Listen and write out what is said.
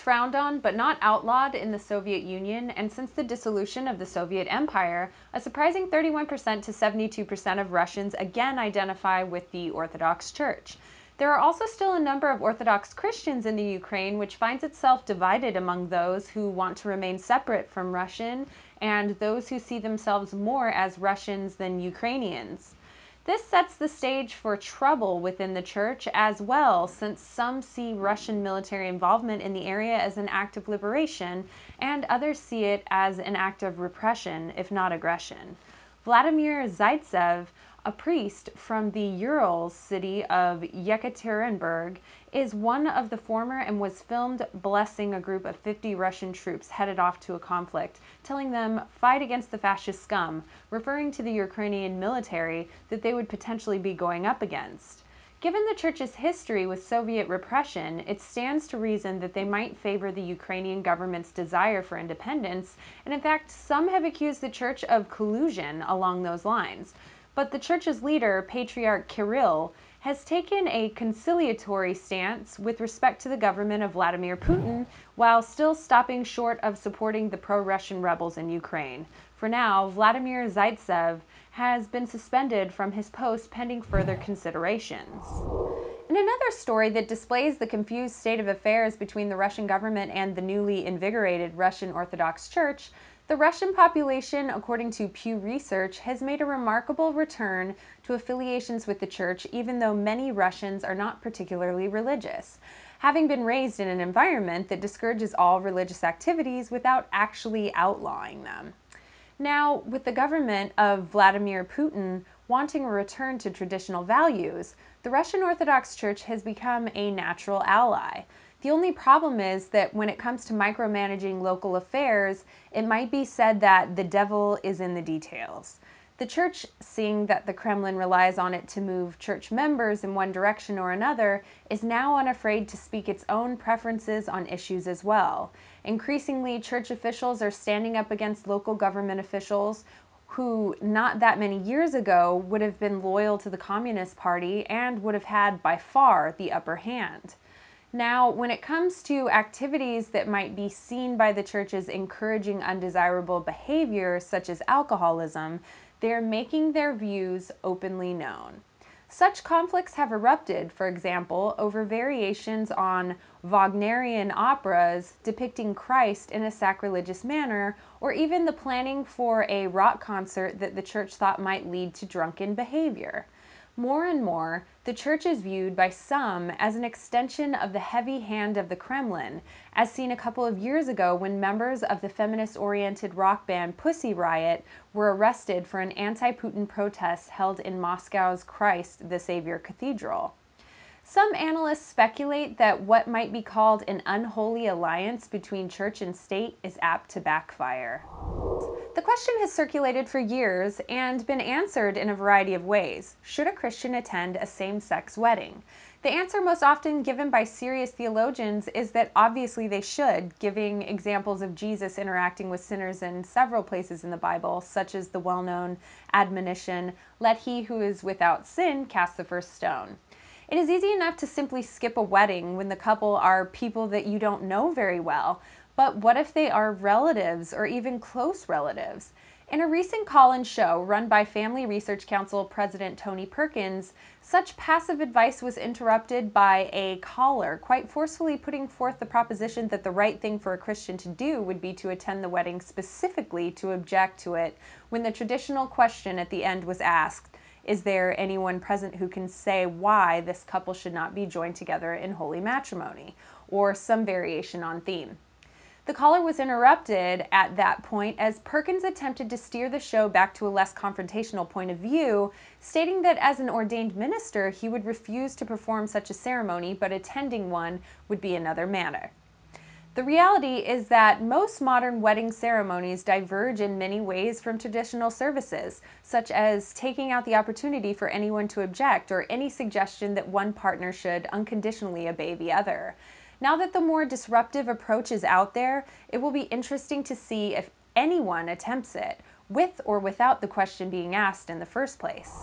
frowned on but not outlawed in the Soviet Union, and since the dissolution of the Soviet Empire, a surprising 31% to 72% of Russians again identify with the Orthodox Church. There are also still a number of Orthodox Christians in the Ukraine, which finds itself divided among those who want to remain separate from Russian and those who see themselves more as Russians than Ukrainians. This sets the stage for trouble within the church as well, since some see Russian military involvement in the area as an act of liberation, and others see it as an act of repression, if not aggression. Vladimir Zaitsev, a priest from the Urals city of Yekaterinburg, is one of the former and was filmed blessing a group of 50 Russian troops headed off to a conflict, telling them, "Fight against the fascist scum," referring to the Ukrainian military that they would potentially be going up against. Given the church's history with Soviet repression, it stands to reason that they might favor the Ukrainian government's desire for independence, and in fact, some have accused the church of collusion along those lines. But the church's leader, Patriarch Kirill, has taken a conciliatory stance with respect to the government of Vladimir Putin, while still stopping short of supporting the pro-Russian rebels in Ukraine. For now, Vladimir Zaitsev has been suspended from his post pending further considerations. In another story that displays the confused state of affairs between the Russian government and the newly invigorated Russian Orthodox Church, the Russian population, according to Pew Research, has made a remarkable return to affiliations with the church, even though many Russians are not particularly religious, having been raised in an environment that discourages all religious activities without actually outlawing them. Now, with the government of Vladimir Putin wanting a return to traditional values, the Russian Orthodox Church has become a natural ally. The only problem is that when it comes to micromanaging local affairs, it might be said that the devil is in the details. The church, seeing that the Kremlin relies on it to move church members in one direction or another, is now unafraid to speak its own preferences on issues as well. Increasingly, church officials are standing up against local government officials who, not that many years ago, would have been loyal to the Communist Party and would have had, by far, the upper hand. Now, when it comes to activities that might be seen by the church as encouraging undesirable behavior, such as alcoholism, they're making their views openly known. Such conflicts have erupted, for example, over variations on Wagnerian operas depicting Christ in a sacrilegious manner, or even the planning for a rock concert that the church thought might lead to drunken behavior. More and more, the church is viewed by some as an extension of the heavy hand of the Kremlin, as seen a couple of years ago when members of the feminist-oriented rock band Pussy Riot were arrested for an anti-Putin protest held in Moscow's Christ the Savior Cathedral. Some analysts speculate that what might be called an unholy alliance between church and state is apt to backfire. The question has circulated for years and been answered in a variety of ways. Should a Christian attend a same-sex wedding? The answer most often given by serious theologians is that obviously they should, giving examples of Jesus interacting with sinners in several places in the Bible, such as the well-known admonition, "Let he who is without sin cast the first stone." It is easy enough to simply skip a wedding when the couple are people that you don't know very well, but what if they are relatives or even close relatives? In a recent call-in show run by Family Research Council President Tony Perkins, such passive advice was interrupted by a caller quite forcefully putting forth the proposition that the right thing for a Christian to do would be to attend the wedding specifically to object to it when the traditional question at the end was asked, "Is there anyone present who can say why this couple should not be joined together in holy matrimony?" or some variation on theme. The caller was interrupted at that point as Perkins attempted to steer the show back to a less confrontational point of view, stating that as an ordained minister, he would refuse to perform such a ceremony, but attending one would be another matter. The reality is that most modern wedding ceremonies diverge in many ways from traditional services, such as taking out the opportunity for anyone to object or any suggestion that one partner should unconditionally obey the other. Now that the more disruptive approach is out there, it will be interesting to see if anyone attempts it, with or without the question being asked in the first place.